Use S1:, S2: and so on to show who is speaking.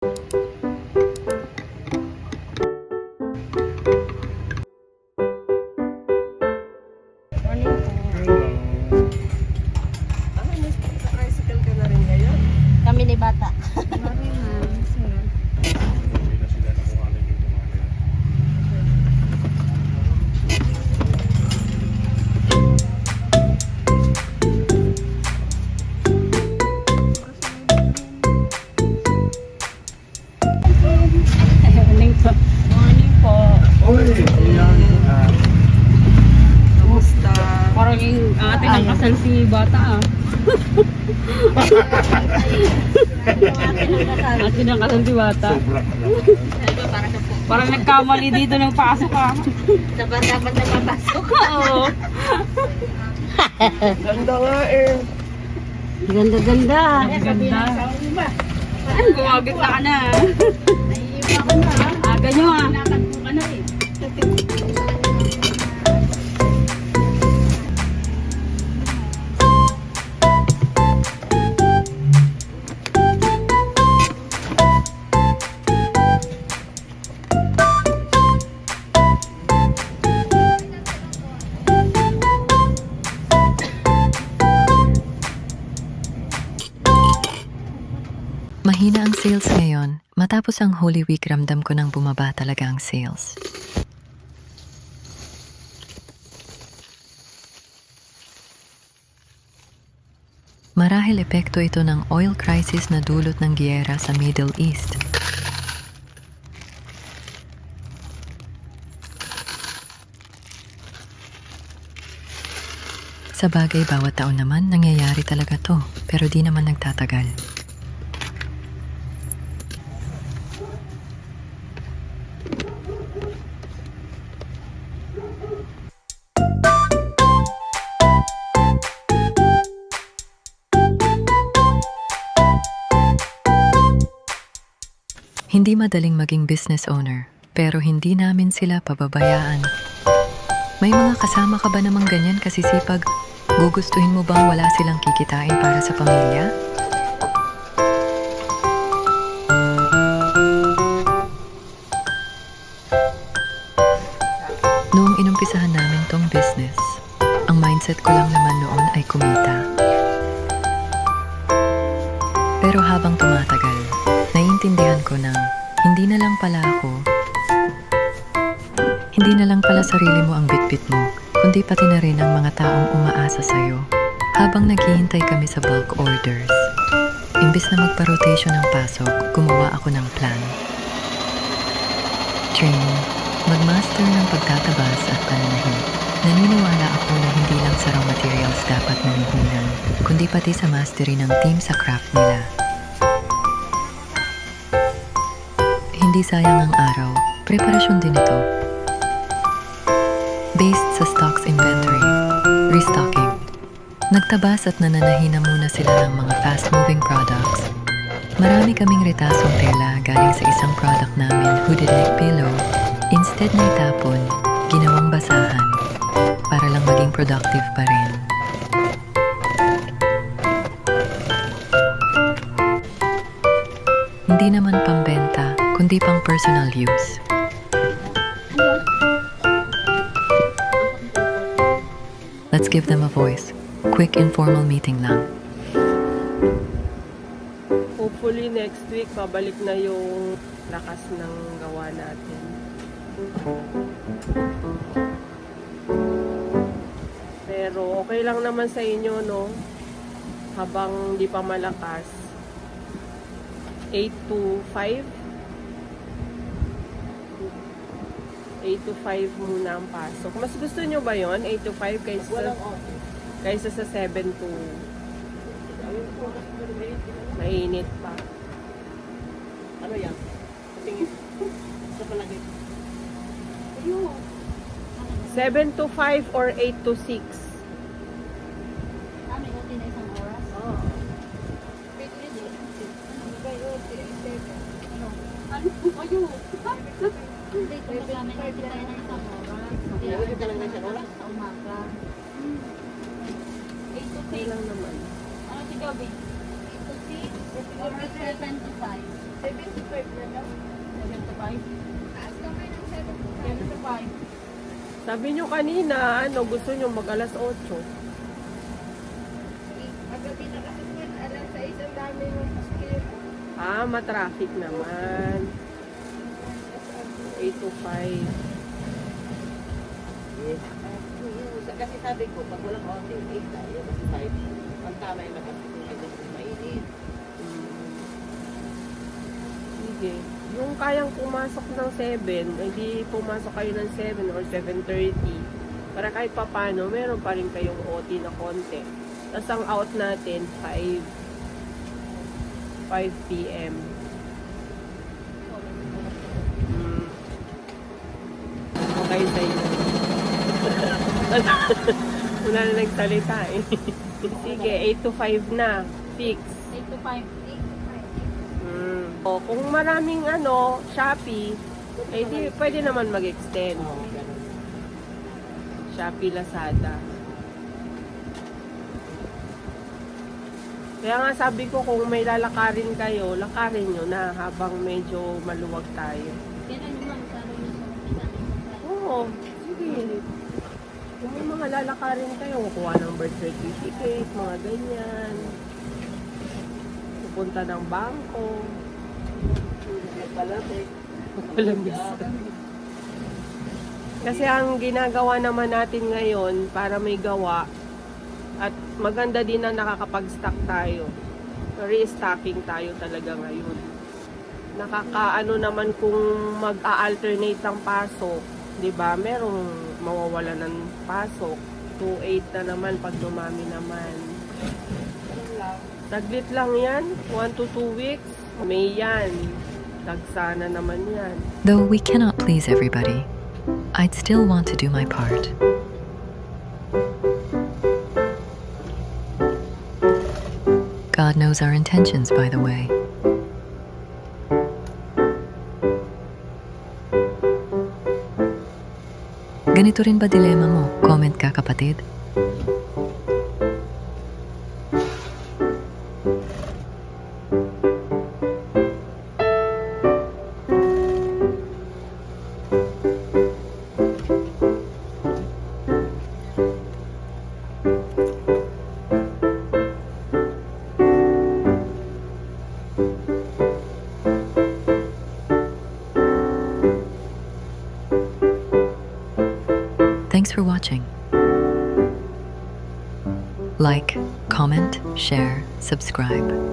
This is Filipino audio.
S1: Tricycle ka na rin ngayon?
S2: Kami ni Bata.
S1: Morning po. Morning po. Kumusta?
S3: Parang yung ate ng kasal si Bata ah. Ate ng kasal si Bata. Parang nagkamali dito ng pasok ah.
S2: Dapat na mapasok.
S3: Oo.
S1: Ganda nga eh.
S2: Ganda-ganda.
S3: Ganda. Ay, gumagit na ka na. Aga nyo ah.
S4: Mahina ang sales ngayon. Matapos ang Holy Week, ramdam ko nang bumaba talaga ang sales. Marahil epekto ito ng oil crisis na dulot ng giyera sa Middle East. Sa bagay, bawat taon naman nangyayari talaga to, pero di naman nagtatagal. Hindi madaling maging business owner, pero hindi namin sila pababayaan. May mga kasama ka ba namang ganyan kasisipag? Gugustuhin mo bang wala silang kikitain para sa pamilya? Noong inumpisahan namin tong business, ang mindset ko lang naman noon ay kumita. Pero habang tumatagal, naiintindihan ko na hindi na lang pala sarili mo ang bitbit mo, kundi pati na rin ang mga taong umaasa sa'yo. Habang naghihintay kami sa bulk orders, imbes na magpa-rotation ng pasok, gumawa ako ng plan. Training, magmaster ng pagtatabas at pananahit. Naniniwala ako na hindi lang sa raw materials dapat nanihunan, kundi pati sa mastery ng team sa craft nila. Hindi sayang ang araw, preparasyon din ito. Based sa stocks inventory, restocking. Nagtabas at nananahina muna sila ng mga fast-moving products. Marami kaming retasong tela galing sa isang product namin, hooded neck pillow. Instead na itapon, ginawang basahan para lang maging productive pa rin. Hindi naman pambenta, kundi pang personal use. Let's give them a voice. Quick informal meeting lang.
S1: Hopefully next week, pabalik na yung lakas ng gawa natin. Pero okay lang naman sa inyo, no? Habang di pa malakas. 8 to 5? 8 to 5 muna ang pasok. Mas gusto nyo ba yon 8 to 5 kaysa sa 7 to mainit pa?
S2: Ano yan? Tingin. Sa palagay.
S1: 7 to 5 or 8 to 6?
S2: Kami uti na isang oras. Oo. Ano po kayo? Hindi, kung kami natin tayo ng isang oras. Hindi talaga isang oras sa umaga. 8 to 6.
S1: Okay lang naman.
S2: Ano si Gabi? 8 to 6. Or 75. 75 na lang. 75? Taas kami ng 75.
S1: Sabi nyo kanina, ano, gusto nyo mag alas 8.
S2: Agabi na kasi kung alas 6, ang dami ng pasahero.
S1: Ah, matraffic naman. 8 to 5.
S5: Yes. Kasi sabi ko, pag walang outing, 8 tayo, kasi 5. Ang tama yung makapitulog kasi mainit.
S1: Sige. Yung kayang pumasok ng 7, hindi pumasok kayo ng 7 or 7:30. Para kahit papano, meron pa rin kayong OT na konti. Tapos ang out natin, 5 p.m. Okay sa'yo. Wala na nagsalita eh. Sige, 8 to 5 na. Fix.
S2: 8 to 5.
S1: O, kung maraming ano, Shopee, eh di pwede naman mag-extend.
S5: Oo, ganun.
S1: Shopee, Lazada. Kaya nga sabi ko, kung may lalakarin kayo, lakarin nyo na habang medyo maluwag tayo.
S2: Kailan naman sa rin sa mga
S1: Oo, sige. Kung may mga lalakarin kayo, kukuha ng birth certificate, mga ganyan. Pupunta ng bangko.
S5: Palapit.
S1: Walang Kasi ang ginagawa naman natin ngayon para may gawa at maganda din na nakakapag-stock tayo. Restocking tayo talaga ngayon. Nakakaano naman kung mag-a-alternate ang pasok, 'di ba? Merong mawawala ng pasok. 2.8 na naman pag dumami naman. Saglit lang 'yan, 1 to 2 weeks. May yan. Tagsana naman yan.
S4: Though we cannot please everybody, I'd still want to do my part. God knows our intentions, by the way. Ganito rin ba dilema mo? Comment ka, kapatid. Thanks for watching. Like, comment, share, subscribe.